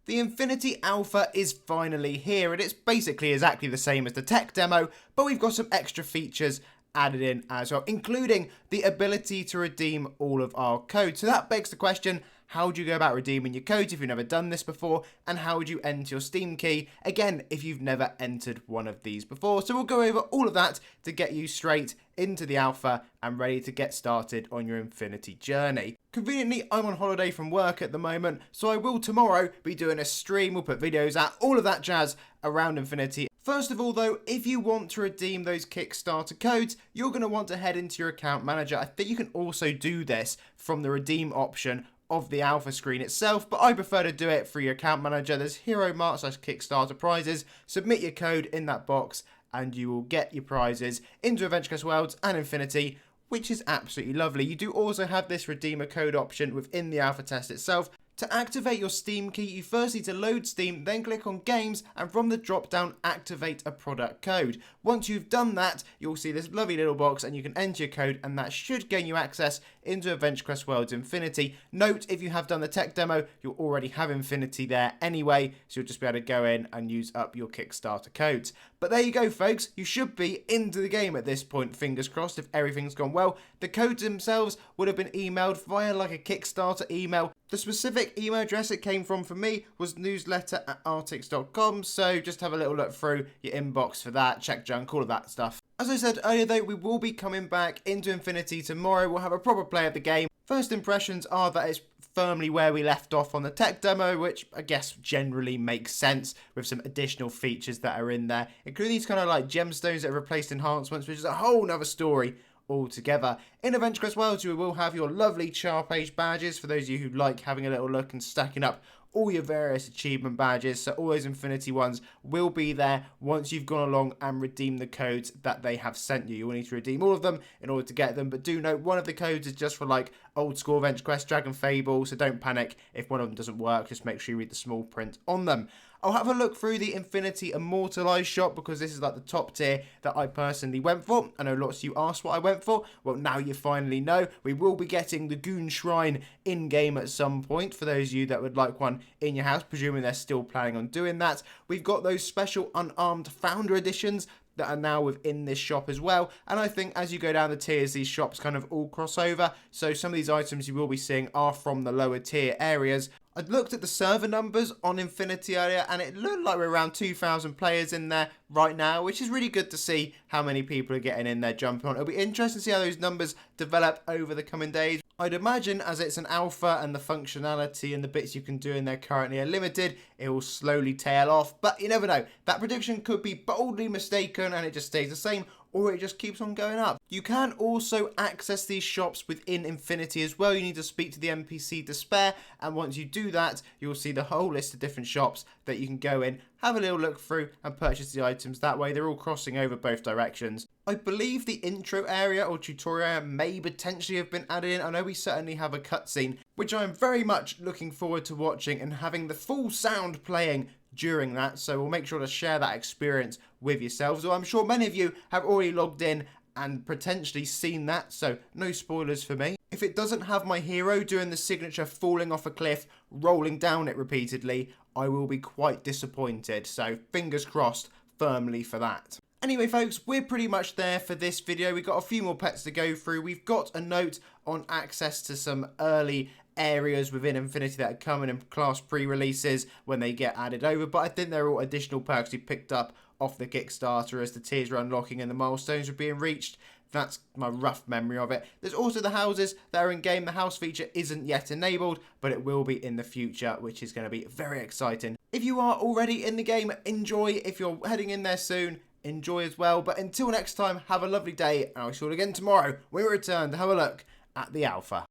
The Infinity Alpha is finally here, and it's basically exactly the same as the tech demo, but we've got some extra features added in as well, including the ability to redeem all of our code. So that begs the question, how do you go about redeeming your codes if you've never done this before, and how would you enter your Steam key, again, if you've never entered one of these before. So we'll go over all of that to get you straight into the alpha and ready to get started on your Infinity journey. Conveniently, I'm on holiday from work at the moment, so I will tomorrow be doing a stream. We'll put videos out, all of that jazz around Infinity. First of all though, if you want to redeem those Kickstarter codes, you're going to want to head into your account manager. I think you can also do this from the redeem option of the alpha screen itself, but I prefer to do it through your account manager. There's Hero Mart / Kickstarter prizes. Submit your code in that box and you will get your prizes into AdventureQuest Worlds and Infinity, which is absolutely lovely. You do also have this redeemer code option within the alpha test itself. To activate your Steam key, you first need to load Steam, then click on Games, and from the drop-down, activate a product code. Once you've done that, you'll see this lovely little box, and you can enter your code, and that should gain you access into AdventureQuest Worlds Infinity. Note, if you have done the tech demo, you'll already have Infinity there anyway, so you'll just be able to go in and use up your Kickstarter codes. But there you go, folks. You should be into the game at this point, fingers crossed, if everything's gone well. The codes themselves would have been emailed via like a Kickstarter email. The specific email address it came from for me was newsletter@artix.com, so just have a little look through your inbox for that, check junk, all of that stuff. As I said earlier though, we will be coming back into Infinity tomorrow. We'll have a proper play of the game. First impressions are that it's firmly where we left off on the tech demo, which I guess generally makes sense with some additional features that are in there, including these kind of like gemstones that have replaced enhancements, which is a whole nother story altogether. In AdventureQuest Worlds, you will have your lovely char page badges for those of you who like having a little look and stacking up all your various achievement badges. So all those Infinity ones will be there once you've gone along and redeemed the codes that they have sent you. You will need to redeem all of them in order to get them, but do note one of the codes is just for like old school AdventureQuest, Dragon Fable, so don't panic if one of them doesn't work. Just make sure you read the small print on them. I'll have a look through the Infinity Immortalized shop because this is like the top tier that I personally went for. I know lots of you asked what I went for. Well, now you finally know. We will be getting the Goon Shrine in-game at some point for those of you that would like one in your house, presuming they're still planning on doing that. We've got those special unarmed founder editions that are now within this shop as well, and I think as you go down the tiers, these shops kind of all cross over, so some of these items you will be seeing are from the lower tier areas. I looked at the server numbers on Infinity earlier, and it looked like we're around 2,000 players in there right now, which is really good to see how many people are getting in there jumping on. It'll be interesting to see how those numbers develop over the coming days. I'd imagine as it's an alpha and the functionality and the bits you can do in there currently are limited, it will slowly tail off, but you never know. That prediction could be boldly mistaken and it just stays the same, or it just keeps on going up. You can also access these shops within Infinity as well. You need to speak to the NPC Despair, and once you do that, you'll see the whole list of different shops that you can go in, have a little look through and purchase the items. That way they're all crossing over both directions. I believe the intro area or tutorial area may potentially have been added in. I know we certainly have a cutscene, which I'm very much looking forward to watching and having the full sound playing during that, so we'll make sure to share that experience with yourselves. Well, I'm sure many of you have already logged in and potentially seen that, so no spoilers for me. If it doesn't have my hero doing the signature falling off a cliff, rolling down it repeatedly, I will be quite disappointed, so fingers crossed firmly for that. Anyway folks, we're pretty much there for this video. We've got a few more pets to go through. We've got a note on access to some early areas within Infinity that are coming in class pre-releases when they get added over, but I think they're all additional perks we picked up off the Kickstarter as the tiers are unlocking and the milestones are being reached. That's my rough memory of it. There's also the houses that are in game. The house feature isn't yet enabled, but it will be in the future, which is going to be very exciting. If you are already in the game, enjoy. If you're heading in there soon, enjoy as well. But until next time, have a lovely day, and I'll see you all again tomorrow when we return to have a look at the alpha.